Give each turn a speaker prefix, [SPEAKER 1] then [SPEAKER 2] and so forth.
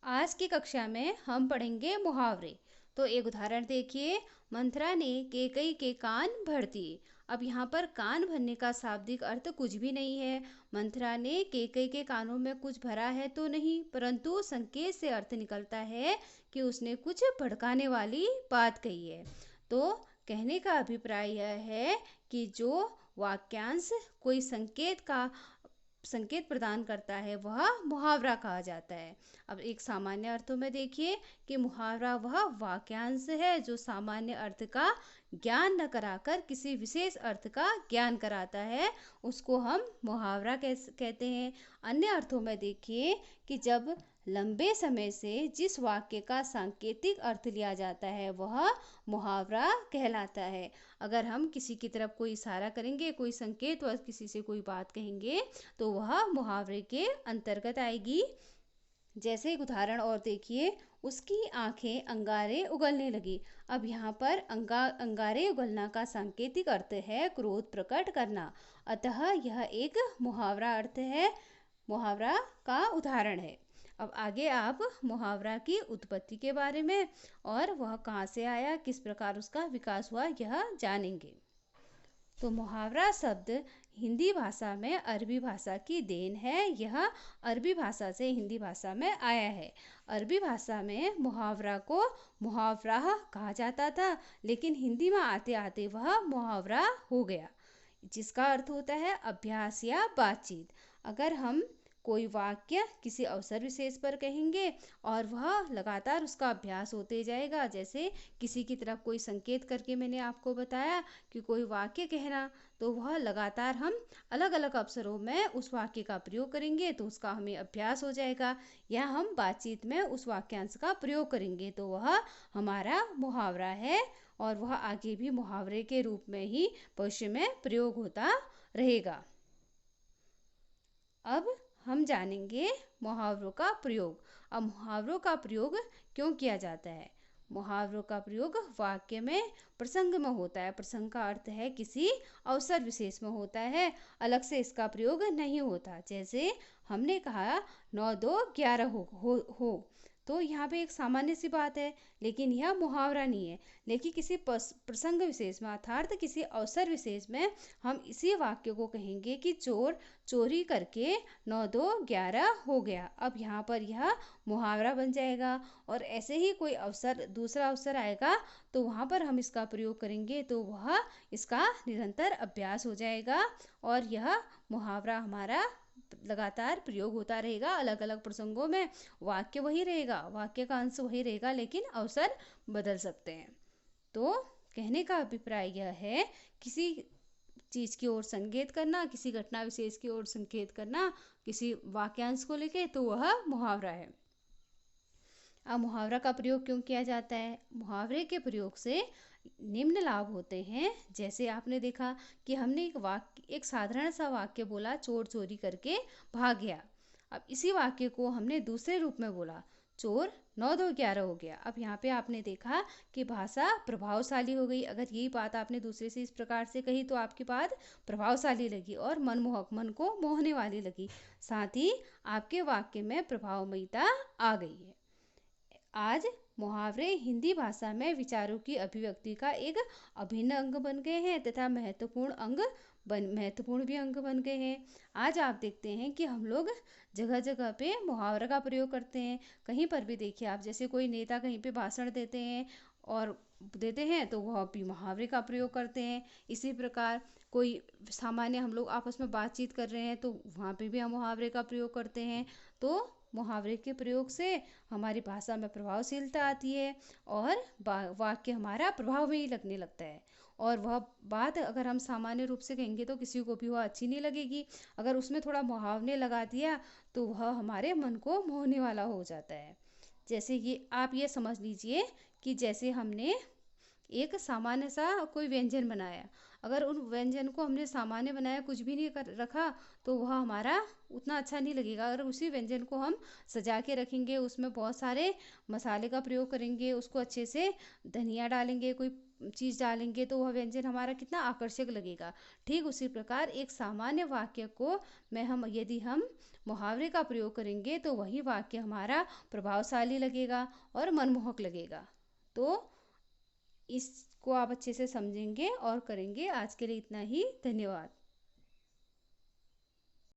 [SPEAKER 1] आज की कक्षा में हम पढ़ेंगे मुहावरे। तो एक उदाहरण देखिए। मंथरा ने केकई के कान भर दिए। अब यहाँ पर कान भरने का शाब्दिक अर्थ कुछ भी नहीं है। मंथरा ने केकई के कानों में कुछ भरा है तो नहीं, परंतु संकेत से अर्थ निकलता है कि उसने कुछ भड़काने वाली बात कही है। तो कहने का अभिप्राय यह है कि जो वाक्यांश कोई संकेत प्रदान करता है वह मुहावरा कहा जाता है। अब एक सामान्य अर्थों में देखिए कि मुहावरा वह वाक्यांश है जो सामान्य अर्थ का ज्ञान न कराकर किसी विशेष अर्थ का ज्ञान कराता है, उसको हम मुहावरा कहते हैं। अन्य अर्थों में देखिए कि जब लंबे समय से जिस वाक्य का सांकेतिक अर्थ लिया जाता है वह मुहावरा कहलाता है। अगर हम किसी की तरफ कोई इशारा करेंगे, कोई संकेत व किसी से कोई बात कहेंगे तो वह मुहावरे के अंतर्गत आएगी। जैसे एक उदाहरण और देखिए, उसकी आंखें अंगारे उगलने लगी। अब यहाँ पर अंगारे उगलना का सांकेतिक अर्थ है क्रोध प्रकट करना, अतः यह एक मुहावरा अर्थ है, मुहावरा का उदाहरण है। अब आगे आप मुहावरा की उत्पत्ति के बारे में और वह कहाँ से आया, किस प्रकार उसका विकास हुआ, यह जानेंगे। तो मुहावरा शब्द हिंदी भाषा में अरबी भाषा की देन है। यह अरबी भाषा से हिंदी भाषा में आया है। अरबी भाषा में मुहावरा को मुहावराह कहा जाता था, लेकिन हिंदी में आते आते वह मुहावरा हो गया, जिसका अर्थ होता है अभ्यास या बातचीत। अगर हम कोई वाक्य किसी अवसर विशेष पर कहेंगे और वह लगातार उसका अभ्यास होते जाएगा, जैसे किसी की तरफ कोई संकेत करके मैंने आपको बताया कि कोई वाक्य कहना, तो वह लगातार हम अलग अलग अवसरों में उस वाक्य का प्रयोग करेंगे तो उसका हमें अभ्यास हो जाएगा। या हम बातचीत में उस वाक्यांश का प्रयोग करेंगे तो वह हमारा मुहावरा है और वह आगे भी मुहावरे के रूप में ही भविष्य में प्रयोग होता रहेगा। अब हम जानेंगे मुहावरों का प्रयोग। अब मुहावरों का प्रयोग क्यों किया जाता है? मुहावरों का प्रयोग वाक्य में प्रसंग में होता है। प्रसंग का अर्थ है किसी अवसर विशेष में होता है, अलग से इसका प्रयोग नहीं होता। जैसे हमने कहा 9 2 11 हो तो यहाँ पे एक सामान्य सी बात है, लेकिन यह मुहावरा नहीं है। लेकिन किसी प्रसंग विशेष में अर्थात किसी अवसर विशेष में हम इसी वाक्य को कहेंगे कि चोर चोरी करके 9 2 11 हो गया। अब यहाँ पर यह मुहावरा बन जाएगा। और ऐसे ही कोई अवसर दूसरा अवसर आएगा तो वहाँ पर हम इसका प्रयोग करेंगे तो वह इसका निरंतर अभ्यास हो जाएगा और यह मुहावरा हमारा लगातार प्रयोग होता रहेगा। अलग अलग प्रसंगों में वाक्य वही रहेगा, वाक्य का अंश वही रहेगा, लेकिन अवसर बदल सकते हैं। तो कहने का अभिप्राय यह है, किसी चीज़ की ओर संकेत करना, किसी घटना विशेष की ओर संकेत करना किसी वाक्यांश को लेके, तो वह मुहावरा है। अब मुहावरा का प्रयोग क्यों किया जाता है? मुहावरे के प्रयोग से निम्न लाभ होते हैं। जैसे आपने देखा कि हमने एक साधारण सा वाक्य बोला, चोर चोरी करके भाग गया। अब इसी वाक्य को हमने दूसरे रूप में बोला, चोर 9 2 11 हो गया। अब यहाँ पे आपने देखा कि भाषा प्रभावशाली हो गई। अगर यही बात आपने दूसरे से इस प्रकार से कही तो आपकी बात प्रभावशाली लगी और मनमोहक, मन को मोहने वाली लगी। साथ ही आपके वाक्य में प्रभावमयता आ गई है। आज मुहावरे हिंदी भाषा में विचारों की अभिव्यक्ति का एक अभिन्न अंग बन गए हैं तथा महत्वपूर्ण भी अंग बन गए हैं। आज आप देखते हैं कि हम लोग जगह जगह पे मुहावरा का प्रयोग करते हैं। कहीं पर भी देखिए आप, जैसे कोई नेता कहीं पे भाषण देते हैं तो वह भी मुहावरे का प्रयोग करते हैं। इसी प्रकार कोई सामान्य हम लोग आपस में बातचीत कर रहे हैं तो वहाँ पे भी हम मुहावरे का प्रयोग करते हैं। तो मुहावरे के प्रयोग से हमारी भाषा में प्रभावशीलता आती है और वाक्य हमारा प्रभावमयी लगने लगता है। और वह बात अगर हम सामान्य रूप से कहेंगे तो किसी को भी वह अच्छी नहीं लगेगी। अगर उसमें थोड़ा मुहावरे लगा दिया तो वह हमारे मन को मोहने वाला हो जाता है। जैसे कि आप ये समझ लीजिए कि जैसे हमने एक सामान्य सा कोई व्यंजन बनाया, अगर उन व्यंजन को हमने सामान्य बनाया, कुछ भी नहीं कर रखा, तो वह हमारा उतना अच्छा नहीं लगेगा। अगर उसी व्यंजन को हम सजा के रखेंगे, उसमें बहुत सारे मसाले का प्रयोग करेंगे, उसको अच्छे से धनिया डालेंगे, कोई चीज़ डालेंगे, तो वह व्यंजन हमारा कितना आकर्षक लगेगा। ठीक उसी प्रकार एक सामान्य वाक्य को में हम यदि हम मुहावरे का प्रयोग करेंगे, तो वही वाक्य हमारा प्रभावशाली लगेगा और मनमोहक लगेगा। तो इसको आप अच्छे से समझेंगे और करेंगे। आज के लिए इतना ही। धन्यवाद।